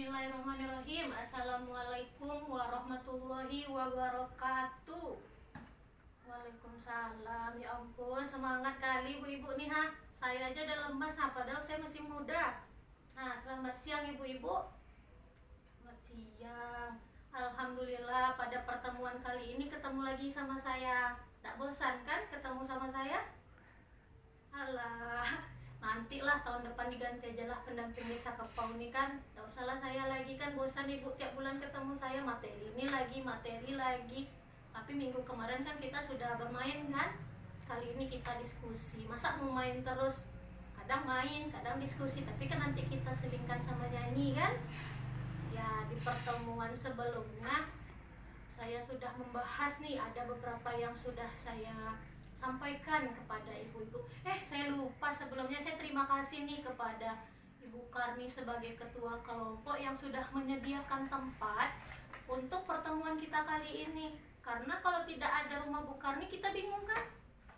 Bismillahirrahmanirrahim. Assalamualaikum warahmatullahi wabarakatuh. Waalaikumsalam. Ya ampun, semangat kali ibu-ibu nih ha. Saya aja udah lemas padahal saya masih muda. Nah, selamat siang ibu-ibu. Selamat siang. Alhamdulillah pada pertemuan kali ini ketemu lagi sama saya. Tak bosan kan ketemu sama saya? Alah, nantilah tahun depan diganti aja lah pendamping desa Kepau nih kan. Gak usah lah saya lagi kan, bosan ibu tiap bulan ketemu saya, materi ini lagi, materi lagi. Tapi minggu kemarin kan kita sudah bermain kan. Kali ini kita diskusi. Masa mau main terus? Kadang main, kadang diskusi. Tapi kan nanti kita selingkan sama nyanyi kan. Ya, di pertemuan sebelumnya saya sudah membahas nih, ada beberapa yang sudah saya sampaikan kepada ibu-ibu. Saya lupa sebelumnya, saya terima kasih nih kepada Ibu Karni sebagai ketua kelompok yang sudah menyediakan tempat untuk pertemuan kita kali ini. Karena kalau tidak ada rumah Bu Karni kita bingung kan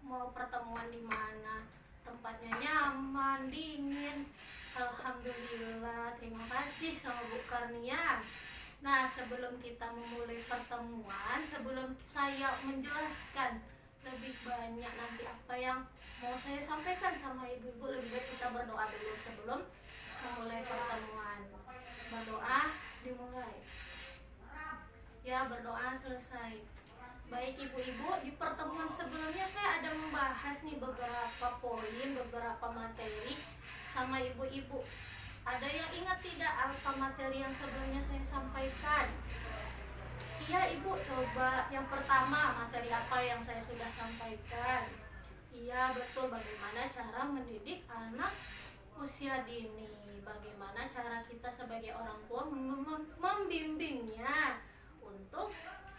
mau pertemuan di mana. Tempatnya nyaman, dingin. Alhamdulillah, terima kasih sama Bu Karni ya. Nah, sebelum kita memulai pertemuan, sebelum saya menjelaskan lebih banyak nanti apa yang mau saya sampaikan sama ibu-ibu, lebih baik kita berdoa dulu sebelum memulai pertemuan. Berdoa dimulai. Ya, berdoa selesai. Baik ibu-ibu, di pertemuan sebelumnya saya ada membahas nih beberapa poin, beberapa materi sama ibu-ibu. Ada yang ingat tidak apa materi yang sebelumnya saya sampaikan? Iya ibu, coba yang pertama materi apa yang saya sudah sampaikan? Iya betul, bagaimana cara mendidik anak usia dini, bagaimana cara kita sebagai orang tua membimbingnya untuk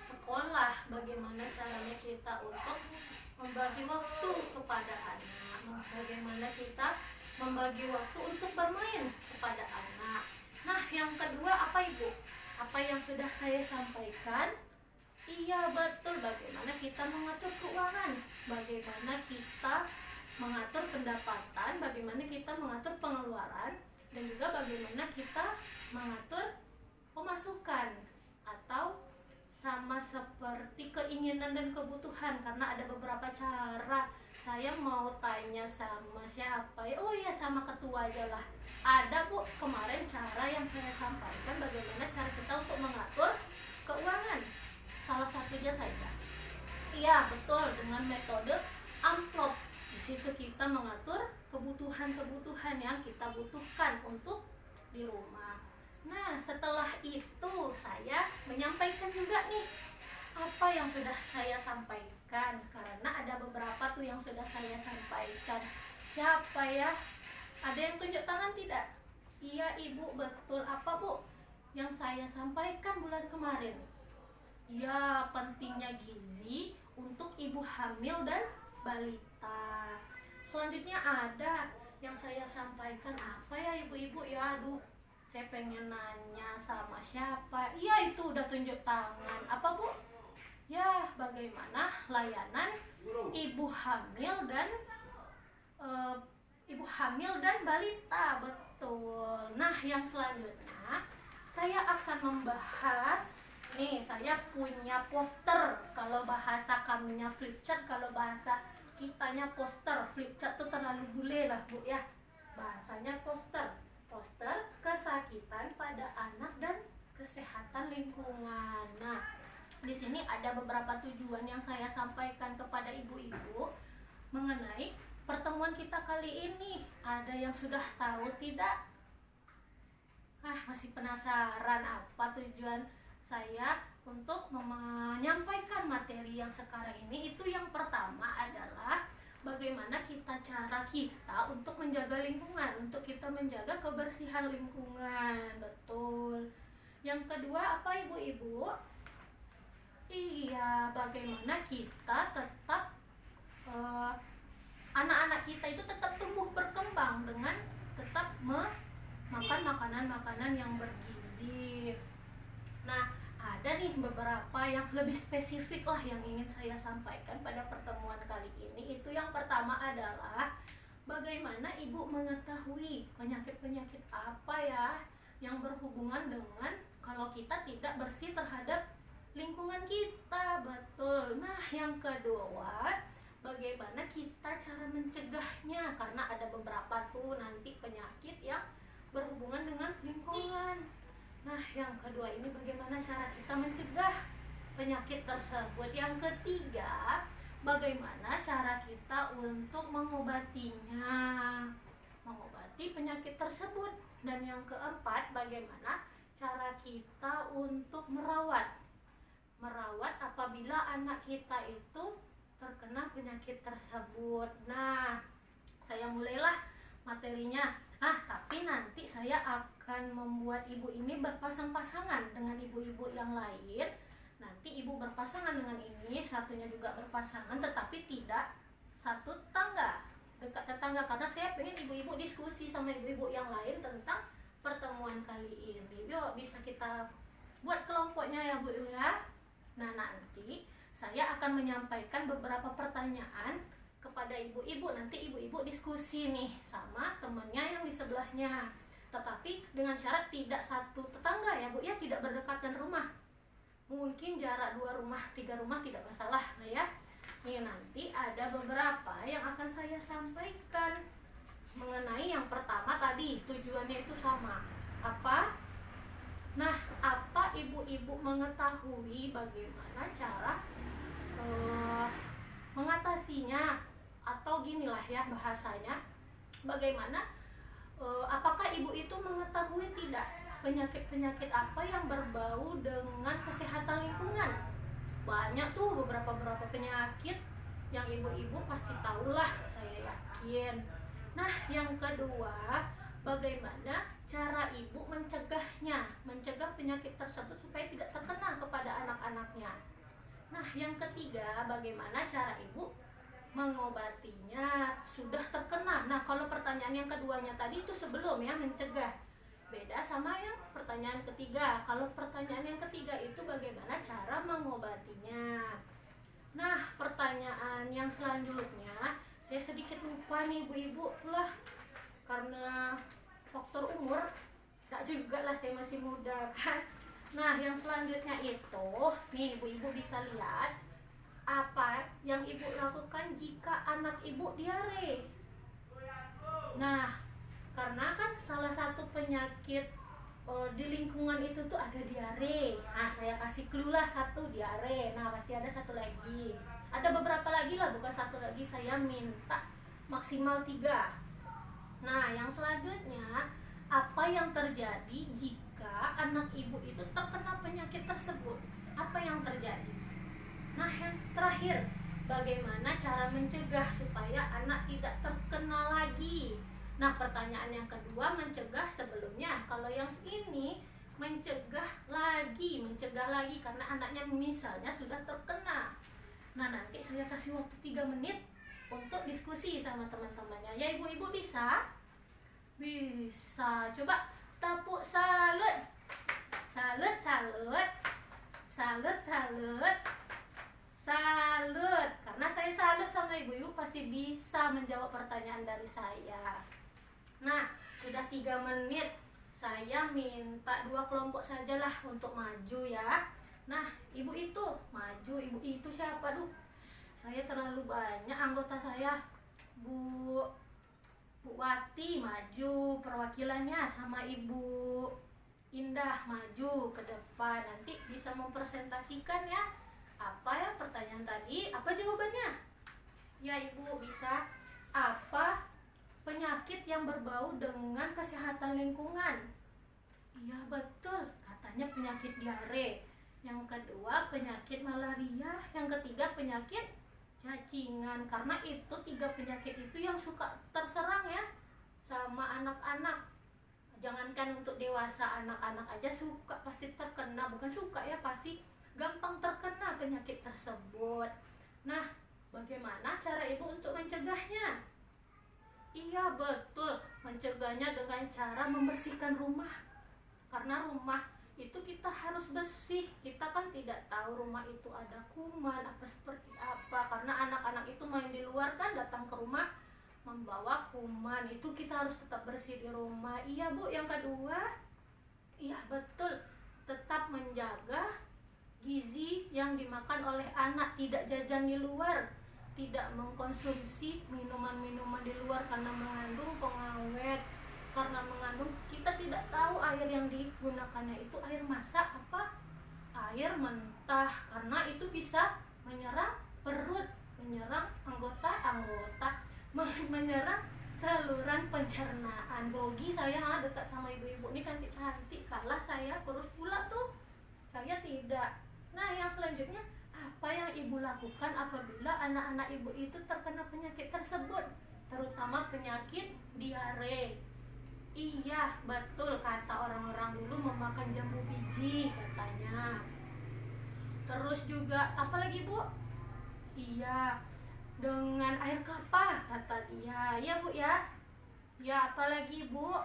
sekolah, bagaimana caranya kita untuk membagi waktu kepada anak, bagaimana kita membagi waktu untuk bermain kepada anak. Nah, yang kedua apa ibu? Apa yang sudah saya sampaikan? Iya betul, bagaimana kita mengatur keuangan, bagaimana kita mengatur pendapatan, bagaimana kita mengatur pengeluaran, dan juga bagaimana kita mengatur pemasukan, atau sama seperti keinginan dan kebutuhan. Karena ada beberapa cara. Saya mau tanya sama siapa ya? Oh iya, sama ketua aja lah. Ada bu, kemarin cara yang saya sampaikan bagaimana cara kita untuk mengatur keuangan. Salah satunya saja. Iya betul, dengan metode amplop. Di situ kita mengatur kebutuhan-kebutuhan yang kita butuhkan untuk di rumah. Nah, setelah itu saya menyampaikan juga nih apa yang sudah saya sampaikan, karena ada beberapa tuh yang sudah saya sampaikan. Siapa ya? Ada yang tunjuk tangan tidak? Iya ibu, betul. Apa bu yang saya sampaikan bulan kemarin? Ya, pentingnya gizi untuk ibu hamil dan balita. Selanjutnya ada yang saya sampaikan apa ya ibu-ibu ya? Aduh, saya pengen nanya sama siapa? Iya itu udah tunjuk tangan. Apa bu? Ya, bagaimana layanan ibu hamil dan balita, betul. Nah, yang selanjutnya saya akan membahas nih, saya punya poster. Kalau bahasa kaminya flip chart, kalau bahasa kitanya poster. Flip chart itu terlalu bule lah bu ya. Bahasanya poster. Poster kesakitan pada anak dan kesehatan lingkungan. Nah, di sini ada beberapa tujuan yang saya sampaikan kepada ibu-ibu mengenai pertemuan kita kali ini. Ada yang sudah tahu tidak? Masih penasaran apa tujuan saya untuk menyampaikan materi yang sekarang ini? Itu yang pertama adalah bagaimana cara kita untuk menjaga lingkungan, untuk kita menjaga kebersihan lingkungan, betul. Yang kedua apa ibu-ibu? Iya, bagaimana kita tetap anak-anak kita itu tetap tumbuh berkembang dengan tetap makan makanan-makanan yang bergizi. Nah, ada nih beberapa yang lebih spesifik lah yang ingin saya sampaikan pada pertemuan kali ini. Itu yang pertama adalah bagaimana ibu mengetahui penyakit-penyakit apa ya yang berhubungan dengan kalau kita tidak bersih terhadap lingkungan kita. Betul. Nah, yang kedua, bagaimana kita cara mencegahnya, karena ada beberapa tuh nanti penyakit yang berhubungan dengan lingkungan. Nah, yang kedua ini bagaimana cara kita mencegah penyakit tersebut. Yang ketiga, bagaimana cara kita untuk mengobati penyakit tersebut. Dan yang keempat, bagaimana cara kita untuk merawat apabila anak kita itu terkena penyakit tersebut. Nah, saya mulailah materinya. Tapi nanti saya akan membuat ibu ini berpasang-pasangan dengan ibu-ibu yang lain. Nanti ibu berpasangan dengan ini, satunya juga berpasangan, tetapi tidak satu tetangga, dekat tetangga, karena saya pengen ibu-ibu diskusi sama ibu-ibu yang lain tentang pertemuan kali ini. Yuk, bisa kita buat kelompoknya ya Bu ya. Nah, nanti saya akan menyampaikan beberapa pertanyaan kepada ibu-ibu. Nanti ibu-ibu diskusi nih sama temannya yang di sebelahnya. Tetapi dengan syarat tidak satu tetangga ya Bu ya, tidak berdekatan rumah. Mungkin jarak 2 rumah, 3 rumah tidak masalah lah ya. Nih, nanti ada beberapa yang akan saya sampaikan mengenai yang pertama tadi, tujuannya itu sama. Apa? Nah, apa ibu-ibu mengetahui bagaimana cara mengatasinya, atau ginilah ya bahasanya, bagaimana apakah ibu itu mengetahui tidak penyakit-penyakit apa yang berbau dengan kesehatan lingkungan? Banyak tuh beberapa penyakit yang ibu-ibu pasti tahulah, saya yakin. Nah, yang kedua, bagaimana cara ibu mencegah penyakit tersebut supaya tidak terkena kepada anak-anaknya. Nah, yang ketiga, bagaimana cara ibu mengobatinya sudah terkena. Nah, kalau pertanyaan yang keduanya tadi itu sebelum ya mencegah, beda sama yang pertanyaan ketiga. Kalau pertanyaan yang ketiga itu bagaimana cara mengobatinya. Nah, pertanyaan yang selanjutnya saya sedikit lupa nih ibu-ibu lah, karena faktor umur, tak juga lah, saya masih muda kan. Nah, yang selanjutnya itu nih ibu-ibu bisa lihat apa yang ibu lakukan jika anak ibu diare. Nah, karena kan salah satu penyakit di lingkungan itu tuh ada diare. Nah, saya kasih clue lah, satu diare. Nah, pasti ada satu lagi. Ada beberapa lagi lah, bukan satu lagi, saya minta maksimal 3. Nah, yang selanjutnya, apa yang terjadi jika anak ibu itu terkena penyakit tersebut? Apa yang terjadi? Nah, yang terakhir, bagaimana cara mencegah supaya anak tidak terkena lagi? Nah, pertanyaan yang kedua mencegah sebelumnya. Kalau yang ini mencegah lagi karena anaknya misalnya sudah terkena. Nah, nanti saya kasih waktu 3 menit untuk diskusi sama teman-temannya. Ya, ibu-ibu bisa? Bisa. Coba tepuk salut. Salut, salut. Salut, salut. Salut. Karena saya salut sama ibu-ibu pasti bisa menjawab pertanyaan dari saya. Nah, sudah 3 menit. Saya minta 2 kelompok sajalah untuk maju ya. Nah, ibu itu maju. Ibu itu siapa? Saya terlalu banyak anggota saya. Bu Wati maju perwakilannya, sama Ibu Indah maju ke depan. Nanti bisa mempresentasikan ya. Apa ya pertanyaan tadi? Apa jawabannya? Ya, Ibu bisa. Apa penyakit yang berbau dengan kesehatan lingkungan? Iya, betul. Katanya penyakit diare. Yang kedua penyakit malaria. Yang ketiga penyakit cacingan. Karena itu 3 penyakit itu yang suka terserang ya sama anak-anak. Jangankan untuk dewasa, anak-anak aja suka, pasti terkena. Bukan suka ya, pasti gampang terkena penyakit tersebut. Nah, bagaimana cara ibu untuk mencegahnya? Iya, betul. Mencegahnya dengan cara membersihkan rumah. Karena rumah itu kita harus bersih. Kita kan tidak tahu rumah itu ada kuman apa seperti apa. Karena anak-anak itu main di luar kan, datang ke rumah membawa kuman. Itu kita harus tetap bersih di rumah. Iya, Bu. Yang kedua, Iya betul, tetap menjaga gizi yang dimakan oleh anak, tidak jajan di luar, tidak mengkonsumsi minuman-minuman di luar karena mengandung pengawet, karena mengandung, kita tidak tahu air yang digunakannya itu air masak apa air mentah, karena itu bisa menyerang perut, menyerang anggota-anggota, menyerang saluran pencernaan. Grogi saya dekat sama ibu-ibu ini cantik-cantik, kalah saya kurus pula tuh, saya tidak. Nah yang selanjutnya, apa yang ibu lakukan apabila anak-anak ibu itu terkena penyakit tersebut, terutama penyakit diare? Iya betul, kata orang-orang dulu memakan jambu biji katanya. Terus juga apalagi bu? Iya, dengan air kelapa kata dia. Ya bu ya. Ya apalagi bu?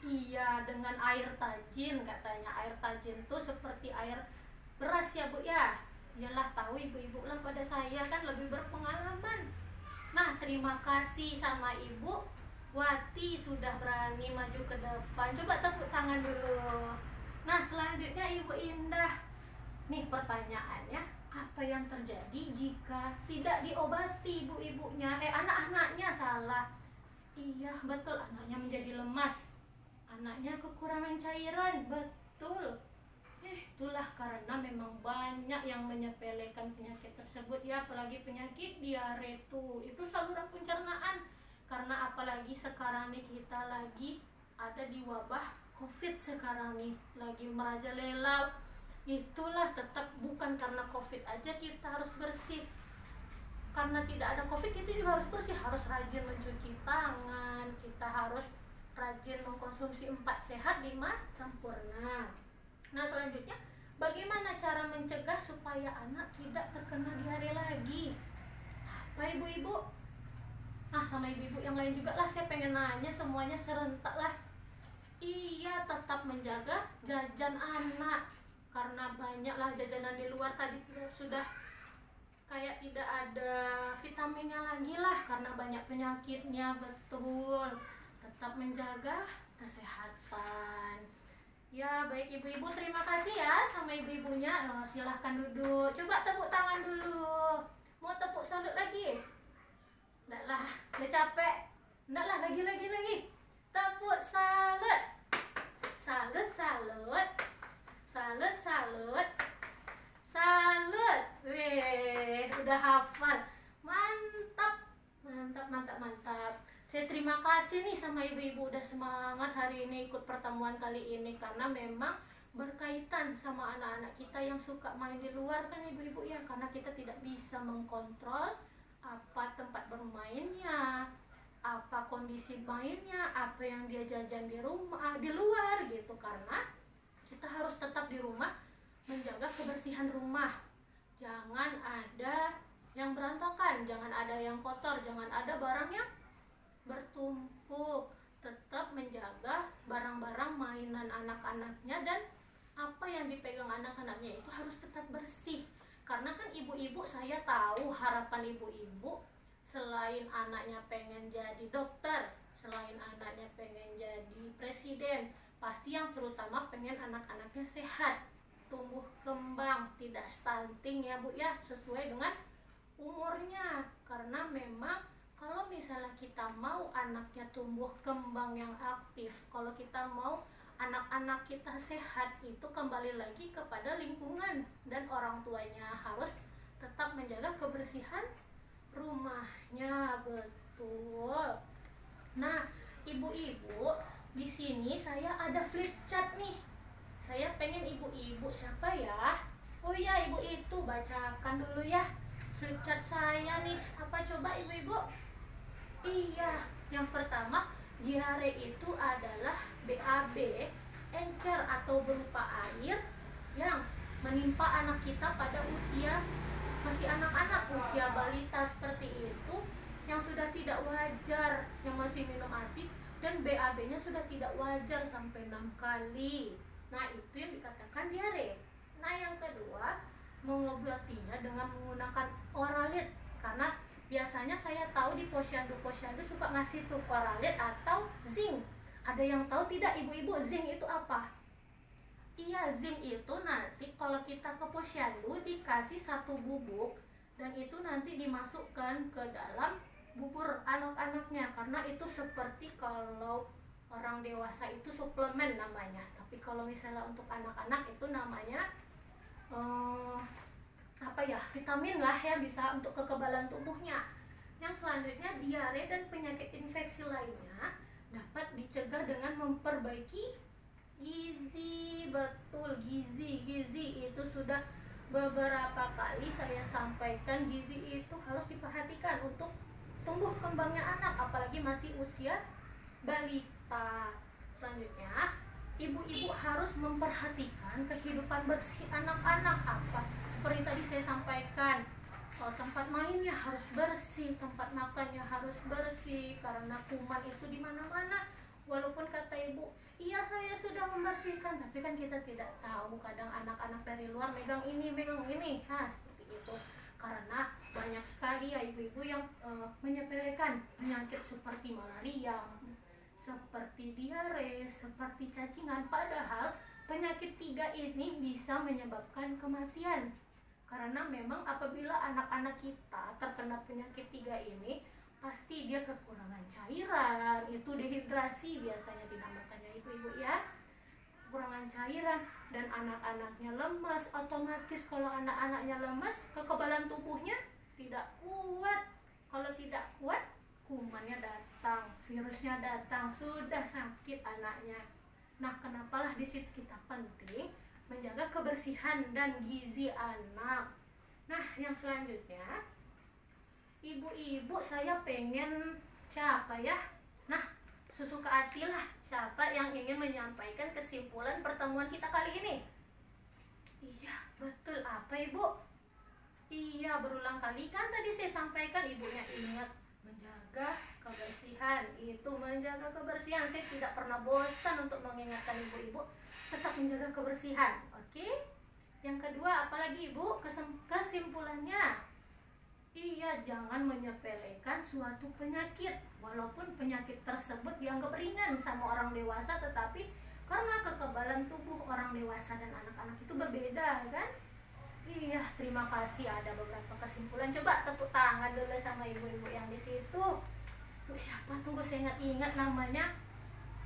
Iya, dengan air tajin katanya. Air tajin tuh seperti air beras ya bu ya. Iyalah, tahu ibu-ibu lah, pada saya kan lebih berpengalaman. Nah terima kasih sama ibu Wati sudah berani maju ke depan. Coba tepuk tangan dulu. Nah selanjutnya ibu Indah. Nih pertanyaannya, apa yang terjadi jika tidak diobati ibu-ibunya, anak-anaknya salah? Iya betul, anaknya menjadi lemas, anaknya kekurangan cairan, betul. Itulah karena memang banyak yang menyepelekan penyakit tersebut ya, apalagi penyakit diare itu saluran pencernaan. Karena apalagi sekarang nih kita lagi ada di wabah COVID sekarang nih, lagi merajalela. Itulah tetap bukan karena COVID aja kita harus bersih. Karena tidak ada COVID kita juga harus bersih, harus rajin mencuci tangan, kita harus rajin mengkonsumsi 4 sehat 5 sempurna. Nah selanjutnya, bagaimana cara mencegah supaya anak tidak terkena diare lagi? Apa ibu-ibu? Nah sama ibu-ibu yang lain juga lah, saya pengen nanya semuanya serentak lah. Iya, tetap menjaga jajan anak, karena banyaklah jajanan di luar tadi sudah kayak tidak ada vitaminnya lagi lah, karena banyak penyakitnya. Betul, tetap menjaga kesehatan. Ya baik ibu-ibu, terima kasih ya sama ibu-ibunya. Silahkan duduk, coba tepuk tangan dulu. Mau tepuk salut lagi? Enggak lah, udah capek. Enggak lah, lagi. Tepuk salut. Salut. Weh, udah hafal. Mantap. Saya terima kasih nih sama ibu-ibu udah semangat hari ini ikut pertemuan kali ini, karena memang berkaitan sama anak-anak kita yang suka main di luar kan ibu-ibu ya, karena kita tidak bisa mengkontrol apa tempat bermainnya, apa kondisi mainnya, apa yang dia jajan di rumah, di luar gitu. Karena kita harus tetap di rumah menjaga kebersihan rumah. Jangan ada yang berantakan, jangan ada yang kotor, jangan ada barang yang bertumpuk. Tetap menjaga barang-barang mainan anak-anaknya, dan apa yang dipegang anak-anaknya itu harus tetap bersih. Karena kan ibu-ibu, saya tahu harapan ibu-ibu selain anaknya pengen jadi dokter, selain anaknya pengen jadi presiden, pasti yang terutama pengen anak-anaknya sehat, tumbuh kembang, tidak stunting ya bu ya, sesuai dengan umurnya. Karena memang kalau misalnya kita mau anaknya tumbuh kembang yang aktif, kalau kita mau anak-anak kita sehat, itu kembali lagi kepada lingkungan, dan orang tuanya harus tetap menjaga kebersihan rumahnya. Betul. Nah ibu-ibu, di sini saya ada flip chart nih. Saya pengen ibu-ibu, siapa ya? Oh iya, ibu itu bacakan dulu ya flip chart saya nih. Apa coba ibu-ibu? Iya, yang pertama, diare itu adalah BAB, encer atau berupa air yang menimpa anak kita pada usia masih anak-anak, usia balita seperti itu, yang sudah tidak wajar, yang masih minum ASI, dan BAB-nya sudah tidak wajar sampai 6 kali. Nah itu yang dikatakan diare. Nah yang kedua, mengobatinya dengan menggunakan Oralit, karena biasanya saya tahu di posyandu suka ngasih tuh Oralit atau zinc. Ada yang tahu tidak ibu-ibu zinc itu apa? zinc itu nanti kalau kita ke posyandu dikasih satu bubuk, dan itu nanti dimasukkan ke dalam bubur anak-anaknya, karena itu seperti kalau orang dewasa itu suplemen namanya, tapi kalau misalnya untuk anak-anak itu namanya vitamin lah ya, bisa untuk kekebalan tubuhnya. Yang selanjutnya, diare dan penyakit infeksi lainnya dapat dicegah dengan memperbaiki gizi. Betul, gizi itu sudah beberapa kali saya sampaikan, gizi itu harus diperhatikan untuk tumbuh kembangnya anak, apalagi masih usia balita. Selanjutnya, ibu-ibu harus memperhatikan kehidupan bersih anak-anak. Apa? Seperti tadi saya sampaikan, tempat mainnya harus bersih, tempat makannya harus bersih, karena kuman itu di mana-mana. Walaupun kata ibu, iya saya sudah membersihkan, tapi kan kita tidak tahu, kadang anak-anak dari luar megang ini, seperti itu. Karena banyak sekali ya ibu-ibu yang menyepelekan penyakit seperti malaria, seperti diare, seperti cacingan, padahal penyakit 3 ini bisa menyebabkan kematian. Karena memang apabila anak-anak kita terkena penyakit 3 ini, pasti dia kekurangan cairan, itu dehidrasi biasanya dinamakannya ibu-ibu ya, kekurangan cairan, dan anak-anaknya lemas. Otomatis kalau anak-anaknya lemas, kekebalan tubuhnya tidak kuat. Kalau tidak kuat, kumannya datang, virusnya datang, sudah sakit anaknya. Nah, kenapalah di situ kita penting menjaga kebersihan dan gizi anak. Nah, yang selanjutnya, ibu-ibu saya pengen siapa ya? Nah, sesuka hati lah, siapa yang ingin menyampaikan kesimpulan pertemuan kita kali ini? Iya, betul. Apa ibu? Iya, berulang kali kan tadi saya sampaikan, ibunya ingat menjaga kebersihan. Itu menjaga kebersihan, saya tidak pernah bosan untuk mengingatkan ibu-ibu tetap menjaga kebersihan. Oke? Yang kedua, apalagi ibu kesimpulannya? Iya, jangan menyepelekan suatu penyakit, walaupun penyakit tersebut dianggap ringan sama orang dewasa, tetapi karena kekebalan tubuh orang dewasa dan anak-anak itu berbeda kan? Iya, terima kasih. Ada beberapa kesimpulan. Coba tepuk tangan dulu sama ibu-ibu yang di situ. Bu, siapa? Tunggu, saya ingat namanya.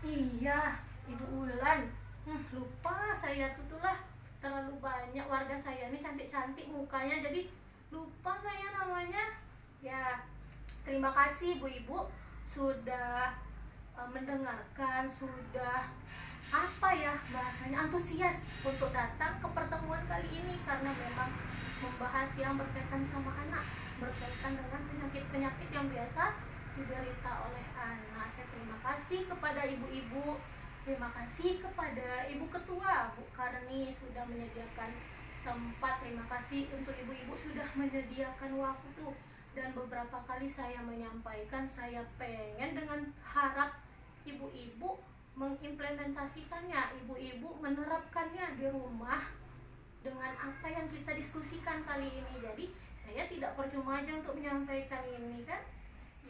Iya, Ibu Ulan. Lupa saya lah, terlalu banyak warga saya ini cantik-cantik mukanya, jadi lupa saya namanya. Ya, terima kasih ibu-ibu sudah mendengarkan, sudah bahasanya antusias untuk datang ke pertemuan kali ini, karena memang membahas yang berkaitan sama anak, berkaitan dengan penyakit-penyakit yang biasa diderita oleh anak. Saya terima kasih kepada ibu-ibu, terima kasih kepada Ibu Ketua Bu Karni sudah menyediakan tempat, terima kasih untuk ibu-ibu sudah menyediakan waktu. Dan beberapa kali saya menyampaikan, saya pengen dengan harap ibu-ibu mengimplementasikannya, ibu-ibu menerapkannya di rumah dengan apa yang kita diskusikan kali ini. Jadi saya tidak percuma aja untuk menyampaikan ini kan.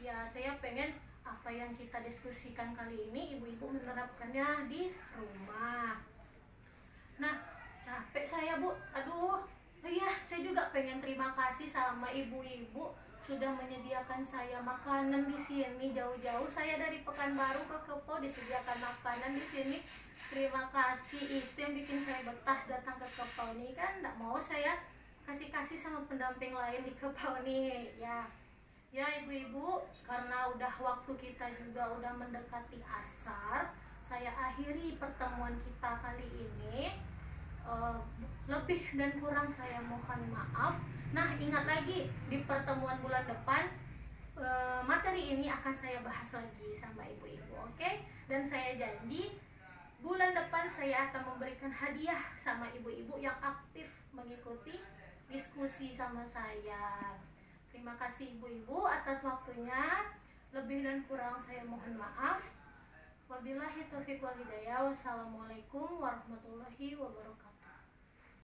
Ya, saya pengen apa yang kita diskusikan kali ini ibu-ibu menerapkannya di rumah. Nah, capek saya Bu, aduh. Oh iya, saya juga pengen terima kasih sama ibu-ibu sudah menyediakan saya makanan di sini. Jauh-jauh saya dari Pekanbaru ke Kepo disediakan makanan di sini. Terima kasih, itu yang bikin saya betah datang ke Kepo ini kan. Nggak mau saya kasih sama pendamping lain di Kepo nih ya. Ya ibu-ibu, karena udah waktu kita juga udah mendekati asar, saya akhiri pertemuan kita kali ini. Lebih dan kurang saya mohon maaf. Nah, ingat lagi di pertemuan bulan depan materi ini akan saya bahas lagi sama ibu-ibu, oke? Dan saya janji bulan depan saya akan memberikan hadiah sama ibu-ibu yang aktif mengikuti diskusi sama saya. Terima kasih ibu-ibu atas waktunya. Lebih dan kurang saya mohon maaf. Wabillahi taufiq wal hidayah. Wassalamualaikum warahmatullahi wabarakatuh.